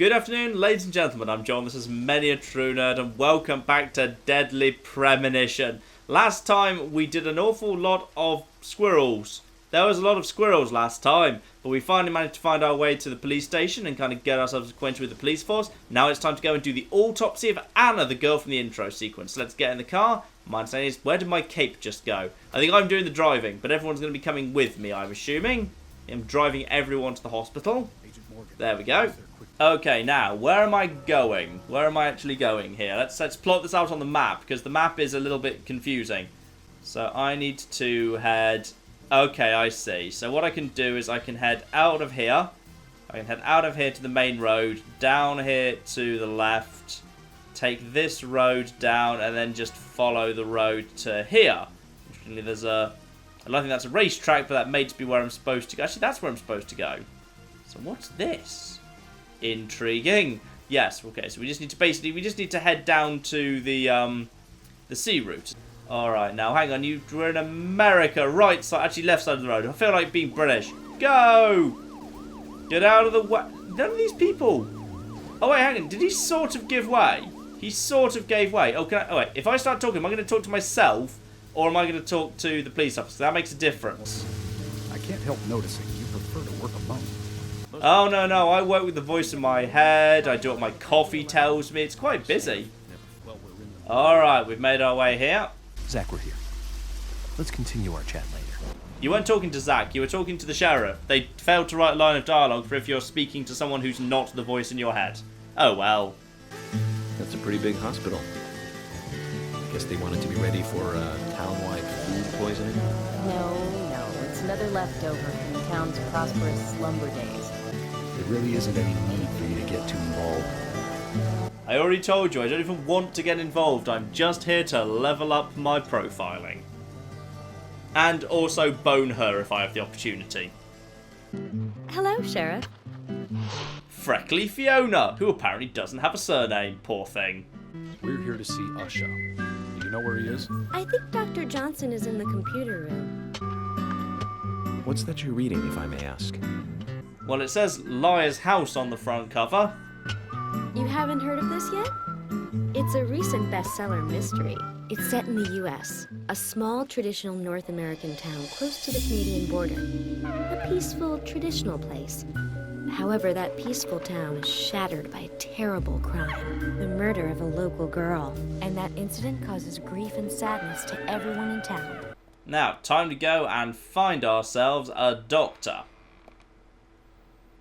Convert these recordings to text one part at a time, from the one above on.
Good afternoon, ladies and gentlemen. I'm John. This is Many a True Nerd, and welcome back to Deadly Premonition. Last time we did an awful lot of squirrels. There was a lot of squirrels last time, but we finally managed to find our way to the police station and kind of get ourselves acquainted with the police force. Now it's time to go and do the autopsy of Anna, the girl from the intro sequence. Let's get in the car. My understanding is, where did my cape just go? I think I'm doing the driving, but everyone's going to be coming with me, I'm assuming. I'm driving everyone to the hospital. There we go. Okay, now, where am I going? Where am I actually going here? Let's plot this out on the map, because the map is a little bit confusing. So I need to head... Okay, I see. So what I can do is I can head out of here. I can head out of here to the main road, down here to the left, take this road down, and then just follow the road to here. Actually, there's a... I don't think that's a racetrack, but that may just be where I'm supposed to go. Actually, that's where I'm supposed to go. So what's this? Intriguing. Yes, okay, so we just need to head down to the sea route. Alright, now hang on, we're in America, right side, actually left side of the road. I feel like being British. Go! Get out of the way. None of these people. Oh wait, hang on, did he sort of give way? He sort of gave way. Oh, wait, if I start talking, am I going to talk to myself, or am I going to talk to the police officer? That makes a difference. I can't help noticing you prefer to work alone. Oh, no, I work with the voice in my head. I do what my coffee tells me. It's quite busy. Alright, we've made our way here. Zach, we're here. Let's continue our chat later. You weren't talking to Zach, you were talking to the sheriff. They failed to write a line of dialogue for if you're speaking to someone who's not the voice in your head. Oh, well. That's a pretty big hospital. Guess they wanted to be ready for town-wide food poisoning? No, it's another leftover from the town's prosperous slumber days. There really isn't any need for you to get too involved. I already told you, I don't even want to get involved. I'm just here to level up my profiling. And also bone her if I have the opportunity. Hello, Sheriff. Freckly Fiona, who apparently doesn't have a surname, poor thing. We're here to see Usha. Do you know where he is? I think Dr. Johnson is in the computer room. What's that you're reading, if I may ask? Well, it says Liar's House on the front cover. You haven't heard of this yet? It's a recent bestseller mystery. It's set in the U.S., a small traditional North American town close to the Canadian border. A peaceful, traditional place. However, that peaceful town is shattered by a terrible crime, the murder of a local girl. And that incident causes grief and sadness to everyone in town. Now, time to go and find ourselves a doctor.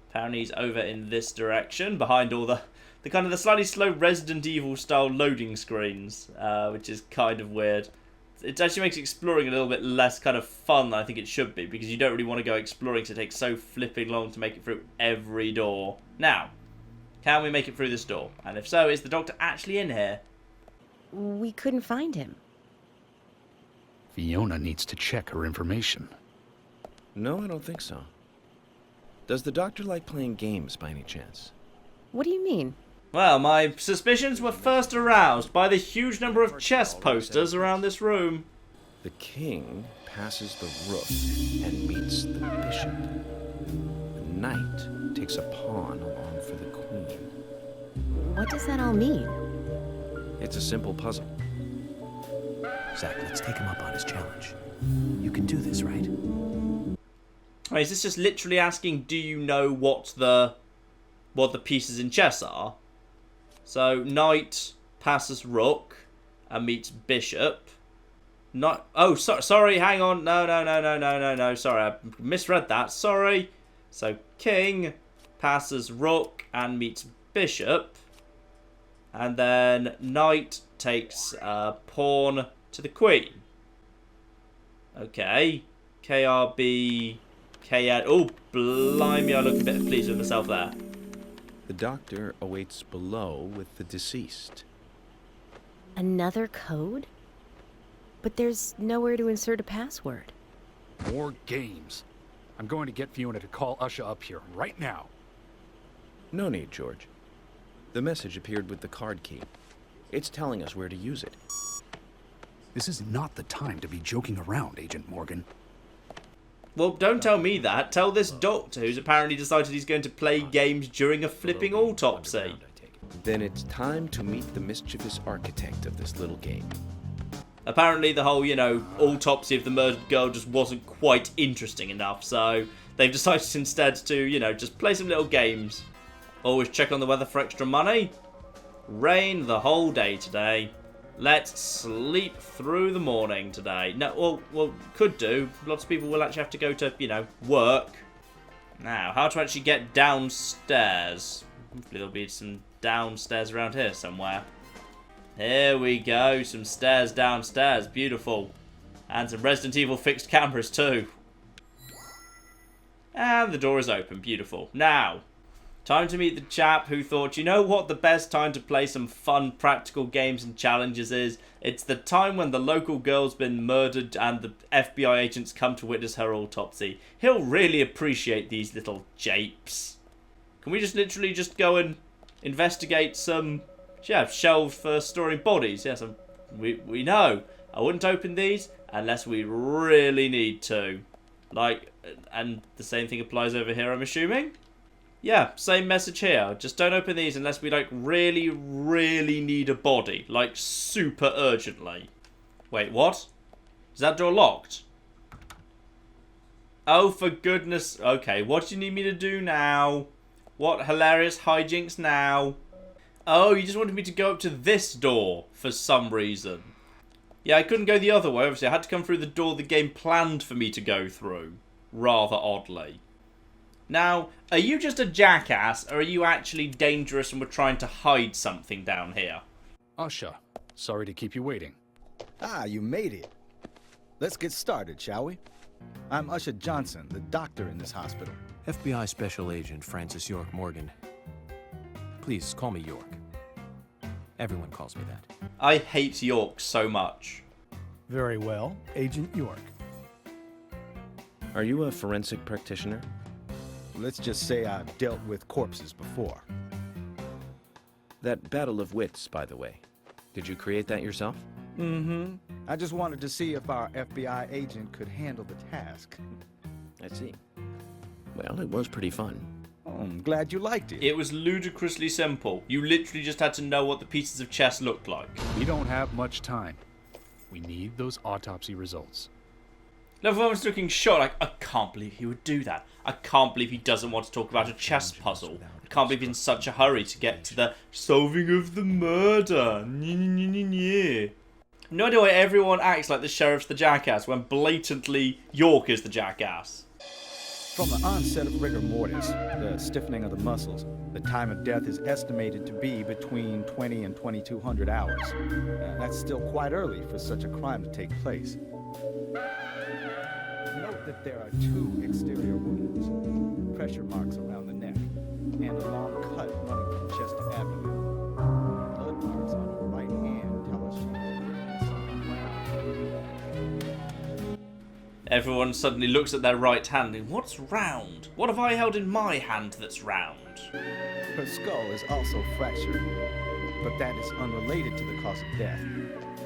Apparently he's over in this direction, behind all the kind of the slightly slow Resident Evil style loading screens, which is kind of weird. It actually makes exploring a little bit less kind of fun than I think it should be, because you don't really want to go exploring because it takes so flipping long to make it through every door. Now, can we make it through this door? And if so, is the doctor actually in here? We couldn't find him. Fiona needs to check her information. No, I don't think so. Does the doctor like playing games by any chance? What do you mean? Well, my suspicions were first aroused by the huge number of chess posters around this room. The king passes the rook and meets the bishop. The knight takes a pawn along for the queen. What does that all mean? It's a simple puzzle. Zach, let's take him up on his challenge. You can do this, right? Wait, is this just literally asking, do you know what the pieces in chess are? So, knight passes rook and meets bishop. Sorry, hang on. No. Sorry, I misread that. Sorry. So, king passes rook and meets bishop. And then knight takes pawn to the queen. Okay. KRB... KN... Oh, blimey, I look a bit pleased with myself there. The doctor awaits below with the deceased. Another code? But there's nowhere to insert a password. More games. I'm going to get Fiona to call Usha up here right now. No need, George. The message appeared with the card key. It's telling us where to use it. This is not the time to be joking around, Agent Morgan. Well, don't tell me that. Tell this doctor who's apparently decided he's going to play games during a flipping autopsy. Then it's time to meet the mischievous architect of this little game. Apparently the whole, autopsy of the murdered girl just wasn't quite interesting enough, so they've decided instead to, just play some little games. Always check on the weather for extra money. Rain the whole day today. Let's sleep through the morning today. No, well, could do. Lots of people will actually have to go to, work. Now, how to actually get downstairs. Hopefully there'll be some downstairs around here somewhere. Here we go, some stairs downstairs. Beautiful. And some Resident Evil fixed cameras too. And the door is open. Beautiful. Now, time to meet the chap who thought, you know what the best time to play some fun practical games and challenges is? It's the time when the local girl's been murdered and the FBI agents come to witness her autopsy. He'll really appreciate these little japes. Can we just literally just go and investigate some shelves for storing bodies? Yes, we know. I wouldn't open these unless we really need to. And the same thing applies over here, I'm assuming? Yeah, same message here. Just don't open these unless we, really, really need a body. Super urgently. Wait, what? Is that door locked? Oh, for goodness. Okay, what do you need me to do now? What hilarious hijinks now? Oh, you just wanted me to go up to this door for some reason. Yeah, I couldn't go the other way. Obviously, I had to come through the door the game planned for me to go through. Rather oddly. Now, are you just a jackass, or are you actually dangerous and we're trying to hide something down here? Usha, sorry to keep you waiting. Ah, you made it. Let's get started, shall we? I'm Usha Johnson, the doctor in this hospital. FBI Special Agent Francis York Morgan. Please call me York. Everyone calls me that. I hate York so much. Very well, Agent York. Are you a forensic practitioner? Let's just say I've dealt with corpses before. That battle of wits, by the way. Did you create that yourself? Mm-hmm. I just wanted to see if our FBI agent could handle the task. I see. Well, it was pretty fun. Oh, I'm glad you liked it. It was ludicrously simple. You literally just had to know what the pieces of chess looked like. We don't have much time. We need those autopsy results. Everyone's looking shocked, I can't believe he would do that. I can't believe he doesn't want to talk about a chess puzzle. I can't believe he's in such a hurry to get to the solving of the murder. No idea why everyone acts like the sheriff's the jackass when blatantly York is the jackass. From the onset of rigor mortis, the stiffening of the muscles, the time of death is estimated to be between 20 and 2200 hours. That's still quite early for such a crime to take place. Note that there are 2 exterior wounds, pressure marks around the neck, and a long cut running from chest to abdomen. Blood marks on her right hand tell us she was something round. Everyone suddenly looks at their right hand and what's round? What have I held in my hand that's round? Her skull is also fractured, but that is unrelated to the cause of death.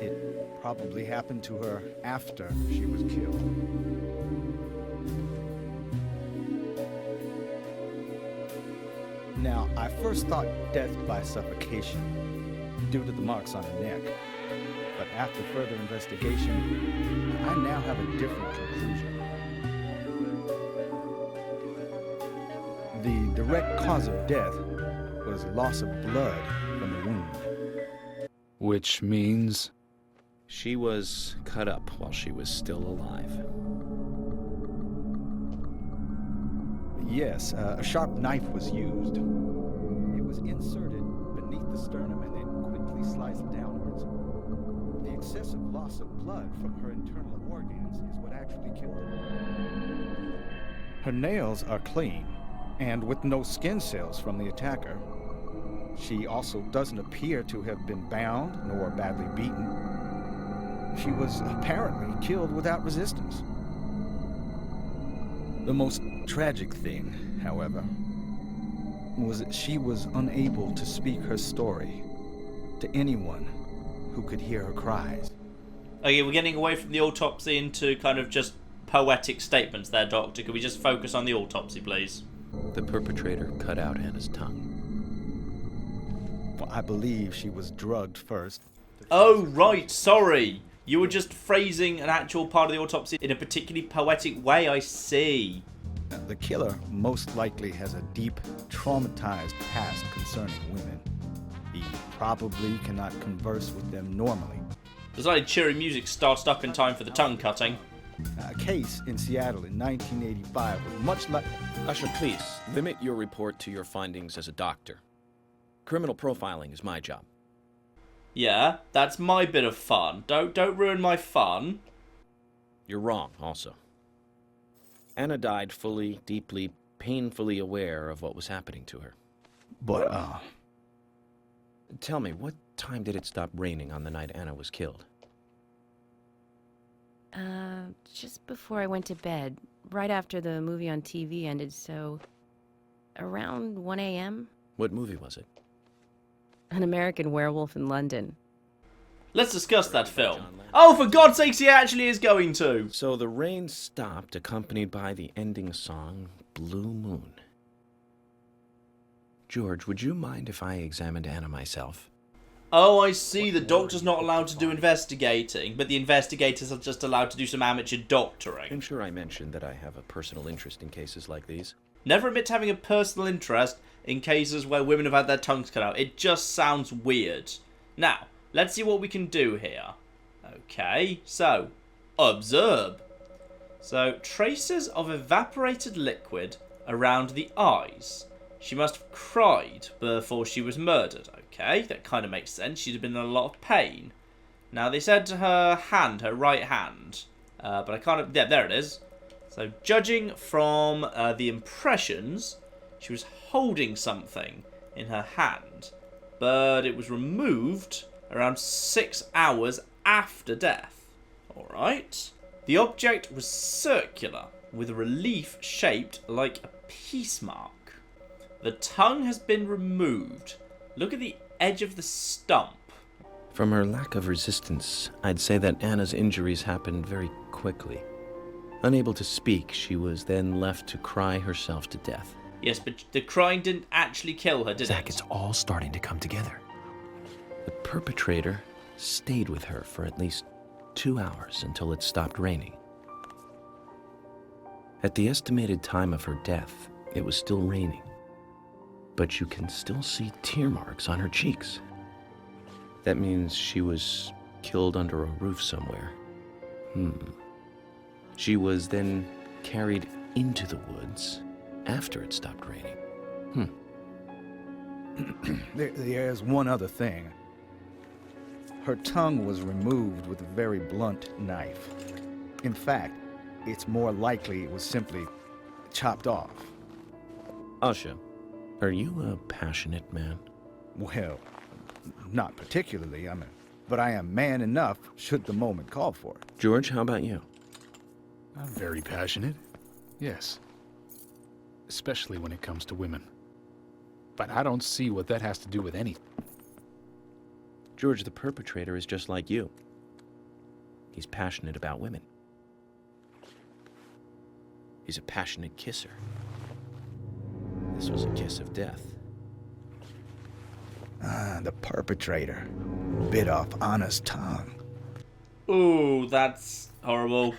It probably happened to her after she was killed. Now, I first thought death by suffocation, due to the marks on her neck. But after further investigation, I now have a different conclusion. The direct cause of death was loss of blood from the wound. Which means? She was cut up while she was still alive. Yes, a sharp knife was used. It was inserted beneath the sternum and then quickly sliced downwards. The excessive loss of blood from her internal organs is what actually killed her. Her nails are clean, and with no skin cells from the attacker. She also doesn't appear to have been bound nor badly beaten. She was apparently killed without resistance. The most tragic thing, however, was that she was unable to speak her story to anyone who could hear her cries. Okay, we're getting away from the autopsy into kind of just poetic statements there, Doctor. Could we just focus on the autopsy, please? The perpetrator cut out Anna's tongue. Well, I believe she was drugged first. Oh, right, sorry. You were just phrasing an actual part of the autopsy in a particularly poetic way, I see. The killer most likely has a deep, traumatized past concerning women. He probably cannot converse with them normally. The slightly cheery music starts up in time for the tongue cutting. A case in Seattle in 1985 was much like... Usher, please, limit your report to your findings as a doctor. Criminal profiling is my job. Yeah, that's my bit of fun. Don't ruin my fun. You're wrong, also. Anna died fully, deeply, painfully aware of what was happening to her. But, Tell me, what time did it stop raining on the night Anna was killed? Just before I went to bed, right after the movie on TV ended, so around 1 a.m. What movie was it? An American Werewolf in London. Let's discuss that film. Oh, for God's sakes, he actually is going to. So the rain stopped, accompanied by the ending song, Blue Moon. George, would you mind if I examined Anna myself? Oh, I see. The doctor's not allowed to do investigating, but the investigators are just allowed to do some amateur doctoring. I'm sure I mentioned that I have a personal interest in cases like these. Never admit to having a personal interest in cases where women have had their tongues cut out. It just sounds weird. Now, let's see what we can do here. Okay, so, observe. So, traces of evaporated liquid around the eyes. She must have cried before she was murdered. Okay, that kind of makes sense. She'd have been in a lot of pain. Now, they said her hand, her right hand. But I can't... Yeah, there it is. So, judging from the impressions, she was holding something in her hand. But it was removed around 6 hours after death. Alright. The object was circular, with a relief shaped like a peace mark. The tongue has been removed. Look at the edge of the stump. From her lack of resistance, I'd say that Anna's injuries happened very quickly. Unable to speak, she was then left to cry herself to death. Yes, but the crying didn't actually kill her, did Zach, it? it's all starting to come together. The perpetrator stayed with her for at least 2 hours until it stopped raining. At the estimated time of her death, it was still raining. But you can still see tear marks on her cheeks. That means she was killed under a roof somewhere. She was then carried into the woods after it stopped raining. There's one other thing. Her tongue was removed with a very blunt knife. In fact, it's more likely it was simply chopped off. Asha, are you a passionate man? Well, not particularly, but I am man enough should the moment call for it. George, how about you? I'm very passionate. Yes. Especially when it comes to women. But I don't see what that has to do with anything. George, the perpetrator is just like you. He's passionate about women. He's a passionate kisser. This was a kiss of death. The perpetrator bit off Anna's tongue. Ooh, that's horrible.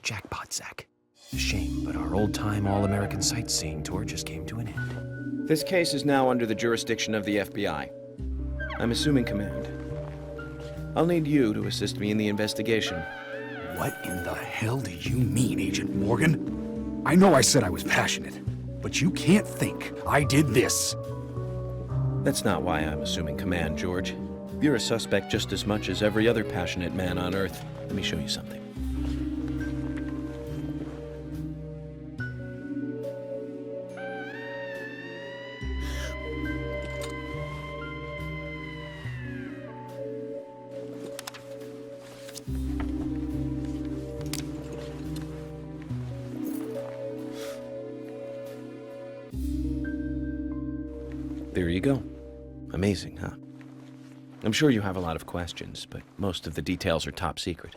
Jackpot, Zach. A shame, but our old-time all-American sightseeing tour just came to an end. This case is now under the jurisdiction of the FBI. I'm assuming command. I'll need you to assist me in the investigation. What in the hell do you mean, Agent Morgan? I know I said I was passionate, but you can't think I did this. That's not why I'm assuming command, George. You're a suspect just as much as every other passionate man on Earth. Let me show you something. There you go. Amazing, huh? I'm sure you have a lot of questions, but most of the details are top secret.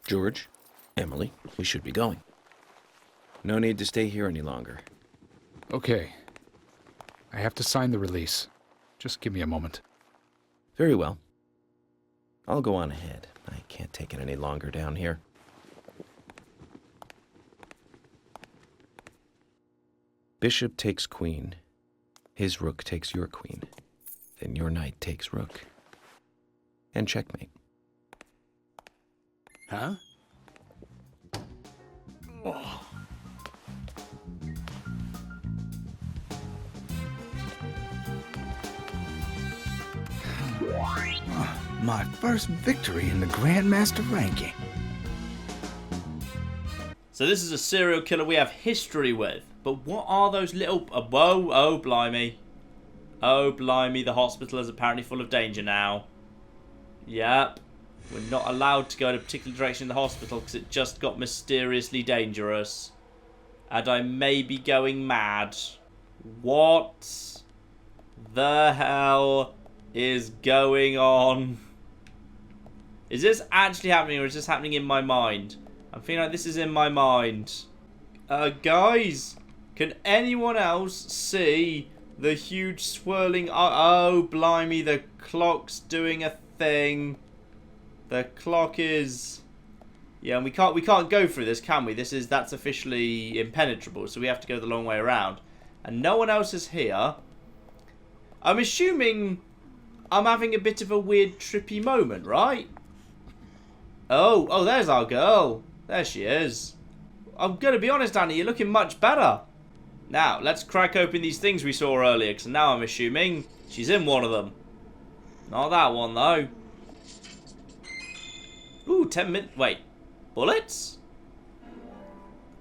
George, Emily, we should be going. No need to stay here any longer. Okay. I have to sign the release. Just give me a moment. Very well. I'll go on ahead. I can't take it any longer down here. Bishop takes queen. His rook takes your queen. Then your knight takes rook. And checkmate. Huh? My first victory in the Grandmaster ranking. So this is a serial killer we have history with. But what are those little... whoa, oh, blimey. Oh, blimey, the hospital is apparently full of danger now. Yep. We're not allowed to go in a particular direction in the hospital because it just got mysteriously dangerous. And I may be going mad. What the hell is going on? Is this actually happening or is this happening in my mind? I'm feeling like this is in my mind. Guys, can anyone else see the huge swirling... oh, blimey, the clock's doing a thing. The clock is... yeah, and we can't go through this, can we? That's officially impenetrable, so we have to go the long way around. And no one else is here. I'm assuming I'm having a bit of a weird trippy moment, right? Oh, there's our girl. There she is. I'm going to be honest, Annie, you're looking much better. Now, let's crack open these things we saw earlier, because now I'm assuming she's in one of them. Not that one, though. Ooh, 10 minutes. Wait. Bullets?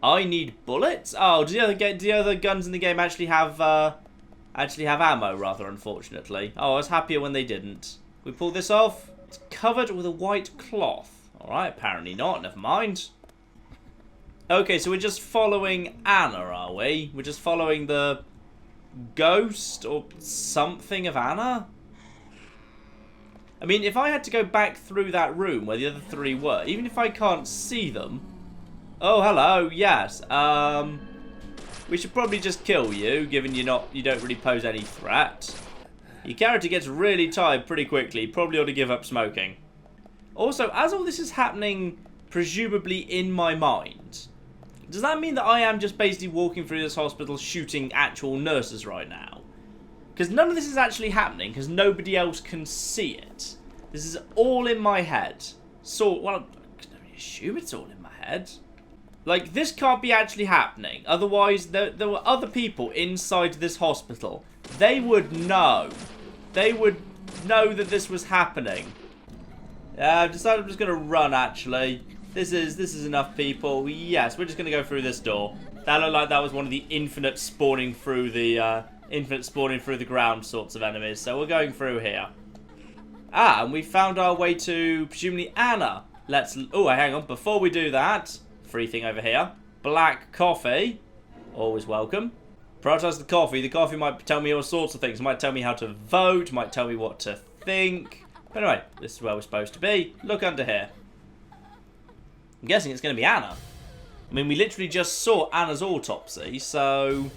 I need bullets? Oh, do the other guns in the game actually have ammo, rather, unfortunately? Oh, I was happier when they didn't. We pull this off. It's covered with a white cloth. Alright, apparently not. Never mind. Okay, so we're just following Anna, are we? We're just following the ghost or something of Anna? I mean, if I had to go back through that room where the other three were, even if I can't see them... oh, hello, yes. We should probably just kill you, given you don't really pose any threat. Your character gets really tired pretty quickly. Probably ought to give up smoking. Also, as all this is happening, presumably in my mind, does that mean that I am just basically walking through this hospital shooting actual nurses right now? Because none of this is actually happening, because nobody else can see it. This is all in my head. So, well, I can only assume it's all in my head. Like, this can't be actually happening. Otherwise, there were other people inside this hospital. They would know. They would know that this was happening. I've decided I'm just going to run, actually. This is enough people. Yes, we're just going to go through this door. That looked like that was one of the infinite spawning through the ground sorts of enemies. So we're going through here. Ah, and we found our way to, presumably, Anna. Oh, hang on. Before we do that, free thing over here. Black coffee. Always welcome. Prioritize the coffee. The coffee might tell me all sorts of things. It might tell me how to vote. Might tell me what to think. But anyway, this is where we're supposed to be. Look under here. I'm guessing it's going to be Anna. I mean, we literally just saw Anna's autopsy, so...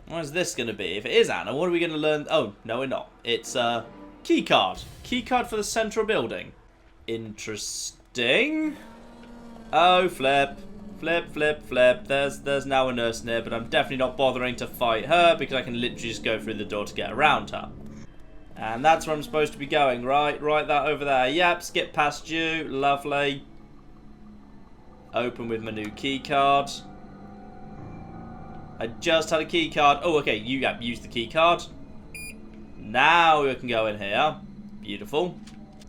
what is this going to be? If it is Anna, what are we going to learn? Oh, no, we're not. It's a keycard. Keycard for the central building. Interesting. Oh, flip. Flip, flip, flip. There's now a nurse in here, but I'm definitely not bothering to fight her because I can literally just go through the door to get around her. And that's where I'm supposed to be going, right? Right, that over there. Yep, skip past you. Lovely. Open with my new key card. I just had a key card. Oh, okay. Use the key card. Now we can go in here. Beautiful.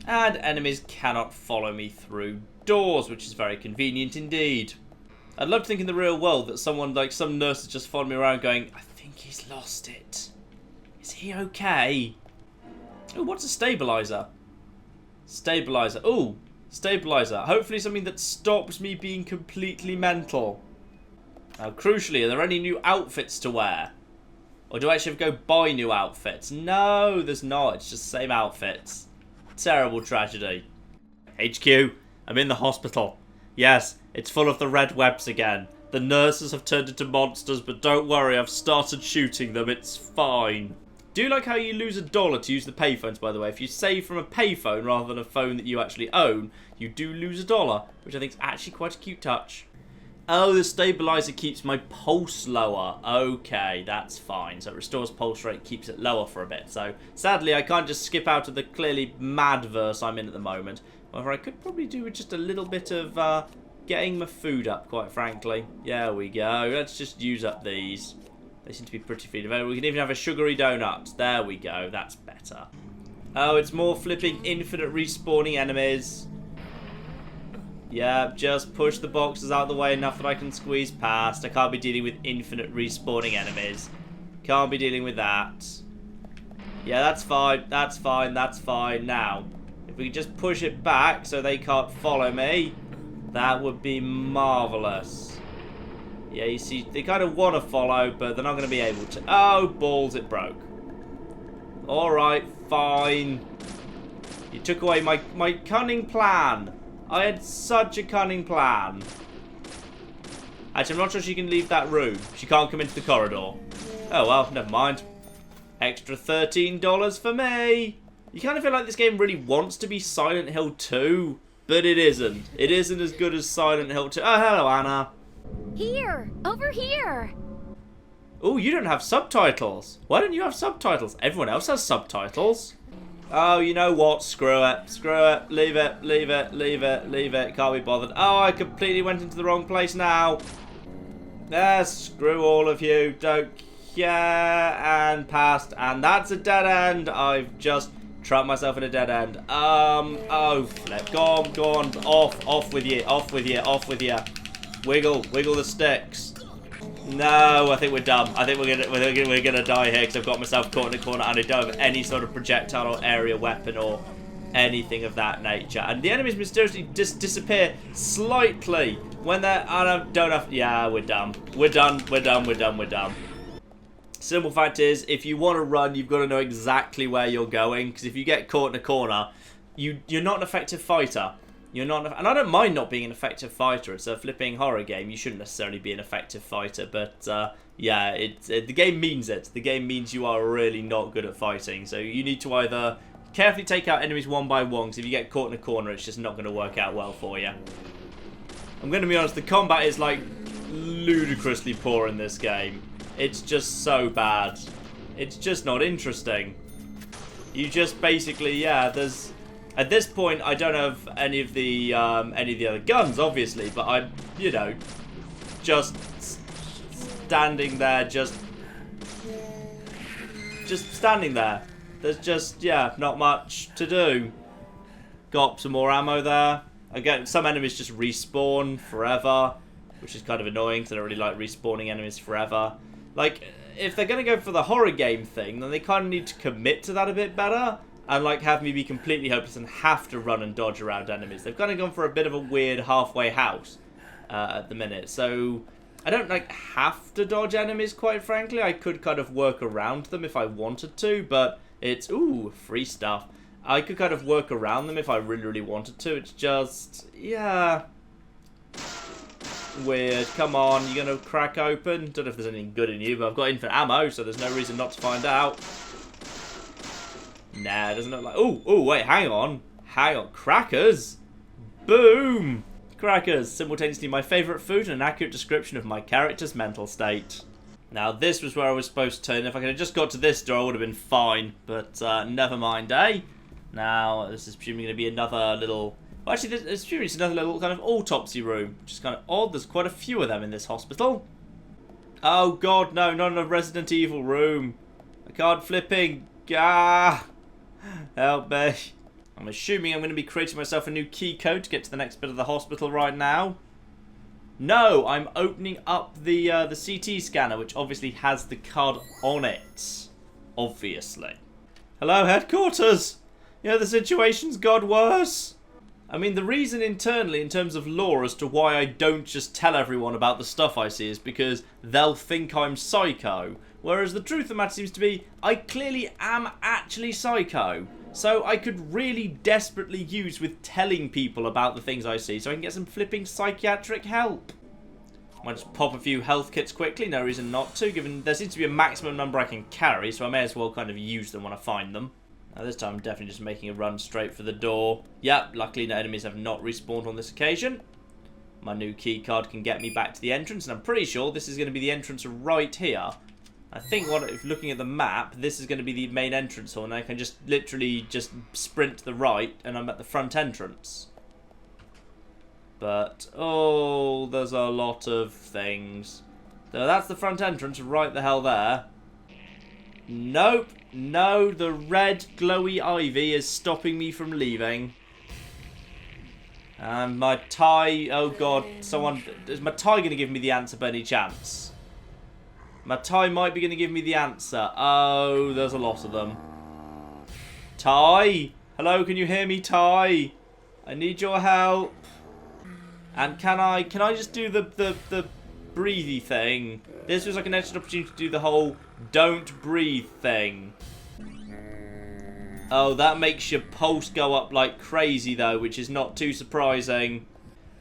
And enemies cannot follow me through doors, which is very convenient indeed. I'd love to think in the real world that someone, like some nurse, is just following me around going, I think he's lost it. Is he okay? Oh, what's a stabilizer? Stabilizer. Oh, stabilizer. Hopefully something that stops me being completely mental. Now, crucially, are there any new outfits to wear? Or do I actually have to go buy new outfits? No, there's not. It's just the same outfits. Terrible tragedy. HQ, I'm in the hospital. Yes, it's full of the red webs again. The nurses have turned into monsters, but don't worry, I've started shooting them. It's fine. Do you like how you lose $1 to use the payphones, by the way? If you save from a payphone rather than a phone that you actually own, you do lose $1, which I think is actually quite a cute touch. Oh, the stabilizer keeps my pulse lower. Okay, that's fine. So it restores pulse rate, keeps it lower for a bit. So sadly, I can't just skip out of the clearly mad verse I'm in at the moment. However, I could probably do with just a little bit of getting my food up, quite frankly. There we go. Let's just use up these. They seem to be pretty feed available. We can even have a sugary donut. There we go. That's better. Oh, it's more flipping infinite respawning enemies. Yeah, just push the boxes out of the way enough that I can squeeze past. I can't be dealing with infinite respawning enemies. Can't be dealing with that. Yeah, that's fine. That's fine. That's fine. Now, if we could just push it back so they can't follow me, that would be marvellous. Yeah, you see, they kind of want to follow, but they're not going to be able to. Oh, balls, it broke. Alright, fine. You took away my cunning plan. I had such a cunning plan. Actually, I'm not sure she can leave that room. She can't come into the corridor. Oh, well, never mind. Extra $13 for me. You kind of feel like this game really wants to be Silent Hill 2, but it isn't. It isn't as good as Silent Hill 2. Oh, hello, Anna. Here! Over here! Oh, you don't have subtitles. Why don't you have subtitles? Everyone else has subtitles. Oh, you know what? Screw it. Screw it. Leave it. Leave it. Leave it. Leave it. Can't be bothered. Oh, I completely went into the wrong place now. Screw all of you. Don't care. And passed. And that's a dead end. I've just trapped myself in a dead end. Oh, flip. Go on. Go on. Off with you. Off with you. Off with you. Wiggle. Wiggle the sticks. No, I think we're done. I think we're gonna die here because I've got myself caught in a corner and I don't have any sort of projectile or area weapon or anything of that nature. And the enemies mysteriously disappear slightly when they're. I don't have. Yeah, we're done. We're done. We're done. We're done. We're done. Simple fact is, if you want to run, you've got to know exactly where you're going. Because if you get caught in a corner, you're not an effective fighter. You're not, and I don't mind not being an effective fighter. It's a flipping horror game. You shouldn't necessarily be an effective fighter, but yeah, the game means it. The game means you are really not good at fighting. So you need to either carefully take out enemies one by one, because if you get caught in a corner, it's just not going to work out well for you. I'm going to be honest, the combat is like ludicrously poor in this game. It's just so bad. It's just not interesting. You just basically, yeah, there's. At this point, I don't have any of the other guns, obviously, but I'm, you know, just standing there, just standing there. There's just, yeah, not much to do. Got some more ammo there. Again, some enemies just respawn forever, which is kind of annoying because I don't really like respawning enemies forever. Like, if they're going to go for the horror game thing, then they kind of need to commit to that a bit better. And like have me be completely hopeless and have to run and dodge around enemies. They've kind of gone for a bit of a weird halfway house at the minute. So I don't like have to dodge enemies, quite frankly. I could kind of work around them if I wanted to, but it's, ooh, free stuff. I could kind of work around them if I really, really wanted to. It's just, yeah, weird. Come on, you're going to crack open? Don't know if there's anything good in you, but I've got infinite ammo, so there's no reason not to find out. Nah, it doesn't look like... Oh, wait, hang on. Hang on. Crackers? Boom! Crackers. Simultaneously my favourite food and an accurate description of my character's mental state. Now, this was where I was supposed to turn. If I could have just got to this door, I would have been fine. But, never mind, eh? Now, this is presumably going to be another little... Well, actually, it's presumably it's another little kind of autopsy room, which is kind of odd. There's quite a few of them in this hospital. Oh, God, no, not in a Resident Evil room. I can't flipping... Ah... Help me. I'm assuming I'm going to be creating myself a new key code to get to the next bit of the hospital right now. No, I'm opening up the CT scanner, which obviously has the card on it. Obviously. Hello, headquarters. Yeah, the situation's got worse. I mean, the reason internally, in terms of lore, as to why I don't just tell everyone about the stuff I see is because they'll think I'm psycho. Whereas the truth of the matter seems to be, I clearly am actually psycho. So I could really desperately use with telling people about the things I see so I can get some flipping psychiatric help. Might just pop a few health kits quickly, no reason not to, given there seems to be a maximum number I can carry, so I may as well kind of use them when I find them. Now this time I'm definitely just making a run straight for the door. Yep, luckily no enemies have not respawned on this occasion. My new keycard can get me back to the entrance, and I'm pretty sure this is going to be the entrance right here. I think if looking at the map, this is going to be the main entrance hall, and I can just literally just sprint to the right, and I'm at the front entrance. But, oh, there's a lot of things. So that's the front entrance right the hell there. Nope, no, the red glowy ivy is stopping me from leaving. And my tie, oh god, is my tie going to give me the answer by any chance? My tie might be going to give me the answer. Oh, there's a lot of them. Ty? Hello, can you hear me, Ty? I need your help. And can I just do the breathy thing? This was like an extra opportunity to do the whole don't breathe thing. Oh, that makes your pulse go up like crazy though, which is not too surprising.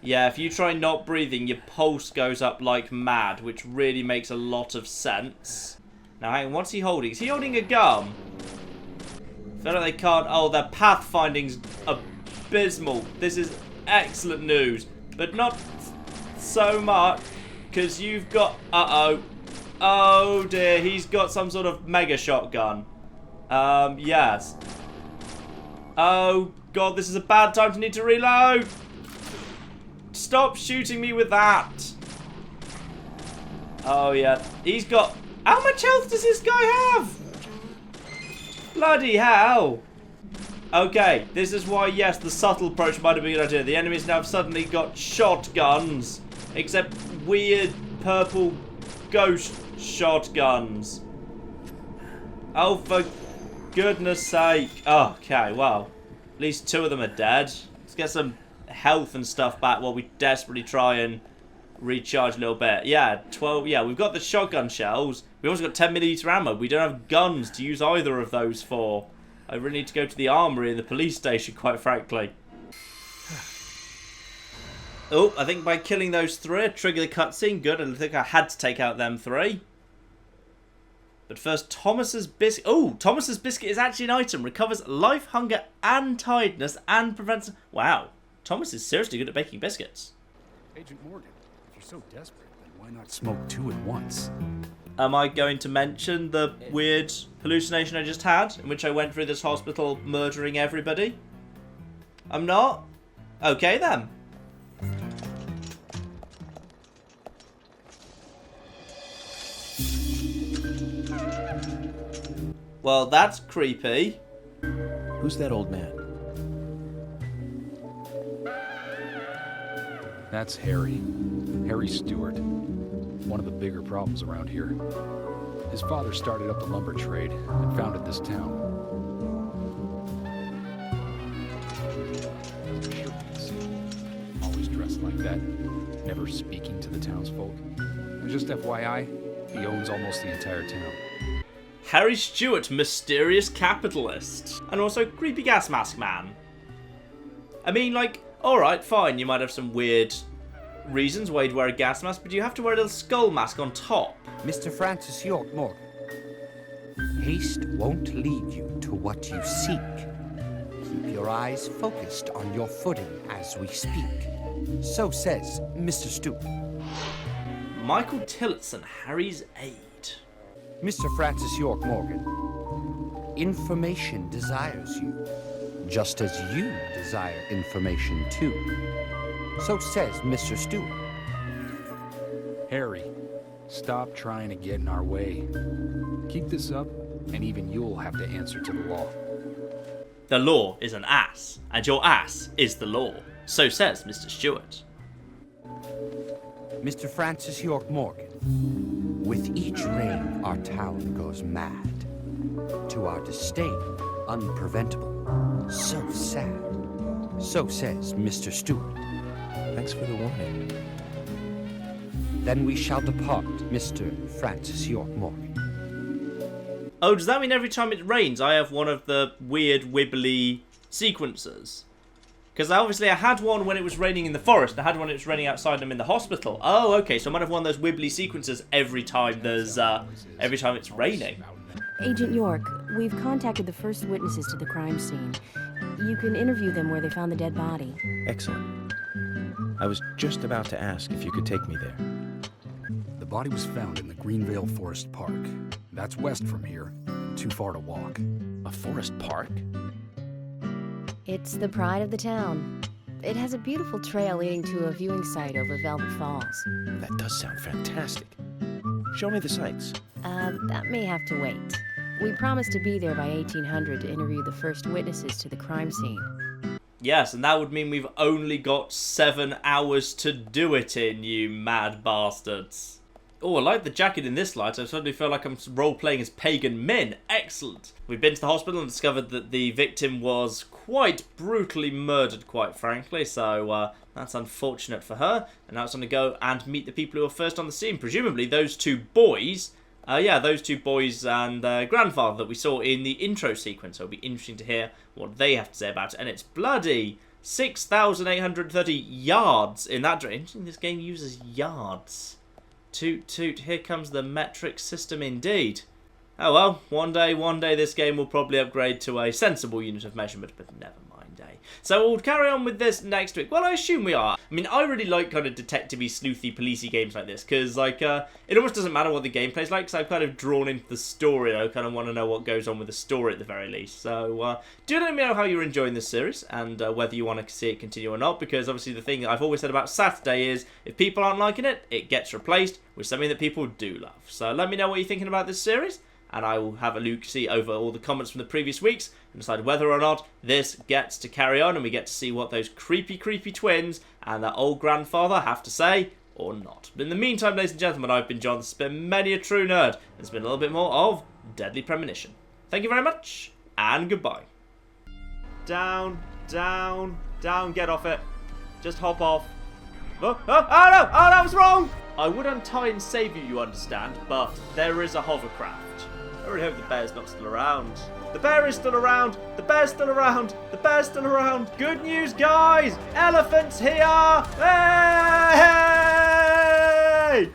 Yeah, if you try not breathing, your pulse goes up like mad, which really makes a lot of sense. Now, hang on, what's he holding? Is he holding a gun? I feel like they can't... Oh, their pathfinding's abysmal. This is excellent news. But not so much, because you've got... Uh-oh. Oh, dear. He's got some sort of mega shotgun. Yes. Oh, God, this is a bad time to need to reload. Stop shooting me with that. Oh, yeah. He's got... How much health does this guy have? Bloody hell. Okay, this is why, yes, the subtle approach might have been a good idea. The enemies now have suddenly got shotguns. Except weird purple ghost shotguns. Oh, for goodness sake. Oh, okay, well, at least 2 of them are dead. Let's get some health and stuff back while we desperately try and recharge a little bit. Yeah, 12. Yeah, we've got the shotgun shells. We've also got 10mm ammo. We don't have guns to use either of those for. I really need to go to the armory and the police station, quite frankly. Oh, I think by killing those 3, I trigger the cutscene. Good, I think I had to take out them 3. But first, Thomas's biscuit. Oh, Thomas's biscuit is actually an item. Recovers life, hunger, and tiredness, and prevents... Wow, Thomas is seriously good at baking biscuits. Agent Morgan, if you're so desperate, then why not smoke 2 at once? Am I going to mention the weird hallucination I just had, in which I went through this hospital murdering everybody? I'm not? Okay, then. Well, that's creepy. Who's that old man? That's Harry. Harry Stewart. One of the bigger problems around here. His father started up the lumber trade and founded this town. Always dressed like that, never speaking to the townsfolk. And just FYI, he owns almost the entire town. Harry Stewart, mysterious capitalist. And also creepy gas mask man. I mean, like, alright, fine, you might have some weird reasons why you'd wear a gas mask, but you have to wear a little skull mask on top. Mr. Francis York Morgan, haste won't lead you to what you seek. Keep your eyes focused on your footing as we speak. So says Mr. Stewart. Michael Tillotson, Harry's aide. Mr. Francis York Morgan, information desires you, just as you desire information too. So says Mr. Stewart. Harry, stop trying to get in our way. Keep this up, and even you'll have to answer to the law. The law is an ass, and your ass is the law. So says Mr. Stewart. Mr. Francis York Morgan, with each rain our town goes mad. To our disdain, unpreventable, so sad. So says Mr. Stewart. Thanks for the warning. Then we shall depart, Mr. Francis York Morgan. Oh, does that mean every time it rains I have one of the weird wibbly sequences? Because obviously I had one when it was raining in the forest. I had one when it was raining outside and I'm in the hospital. Oh, okay, so I might have one of those wibbly sequences every time there's, every time it's raining. Agent York, we've contacted the first witnesses to the crime scene. You can interview them where they found the dead body. Excellent. I was just about to ask if you could take me there. The body was found in the Greenvale Forest Park. That's west from here, and too far to walk. A forest park? It's the pride of the town. It has a beautiful trail leading to a viewing site over Velvet Falls. That does sound fantastic. Show me the sights. That may have to wait. We promised to be there by 1800 to interview the first witnesses to the crime scene. Yes, and that would mean we've only got 7 hours to do it in, you mad bastards. Oh, I like the jacket in this light. I suddenly feel like I'm role-playing as Pagan Min. Excellent. We've been to the hospital and discovered that the victim was quite brutally murdered, quite frankly. So that's unfortunate for her. And now it's time to go and meet the people who are first on the scene. Presumably those 2 boys. Yeah, those 2 boys and grandfather that we saw in the intro sequence. So it'll be interesting to hear what they have to say about it. And it's bloody 6,830 yards in that direction. Interesting, this game uses yards. Toot toot, here comes the metric system indeed. Oh well, one day this game will probably upgrade to a sensible unit of measurement, but never mind, eh? So we'll carry on with this next week. Well, I assume we are. I mean, I really like kind of detective-y, sleuthy, policey games like this, because, like, it almost doesn't matter what the gameplay's like, because I'm kind of drawn into the story, and I kind of want to know what goes on with the story at the very least. So, do let me know how you're enjoying this series, and whether you want to see it continue or not, because obviously the thing that I've always said about Saturday is, if people aren't liking it, it gets replaced with something that people do love. So let me know what you're thinking about this series, and I will have a look-see over all the comments from the previous weeks and decide whether or not this gets to carry on and we get to see what those creepy twins and that old grandfather have to say or not. But in the meantime, ladies and gentlemen, I've been John. This has been Many a True Nerd. There's been a little bit more of Deadly Premonition. Thank you very much, and goodbye. Down, down, down, get off it. Just hop off. Oh no, that was wrong! I would untie and save you, you understand, but there is a hovercraft. I really hope the bear's not still around. The bear is still around! The bear's still around! The bear's still around! Good news, guys! Elephants here! Hey!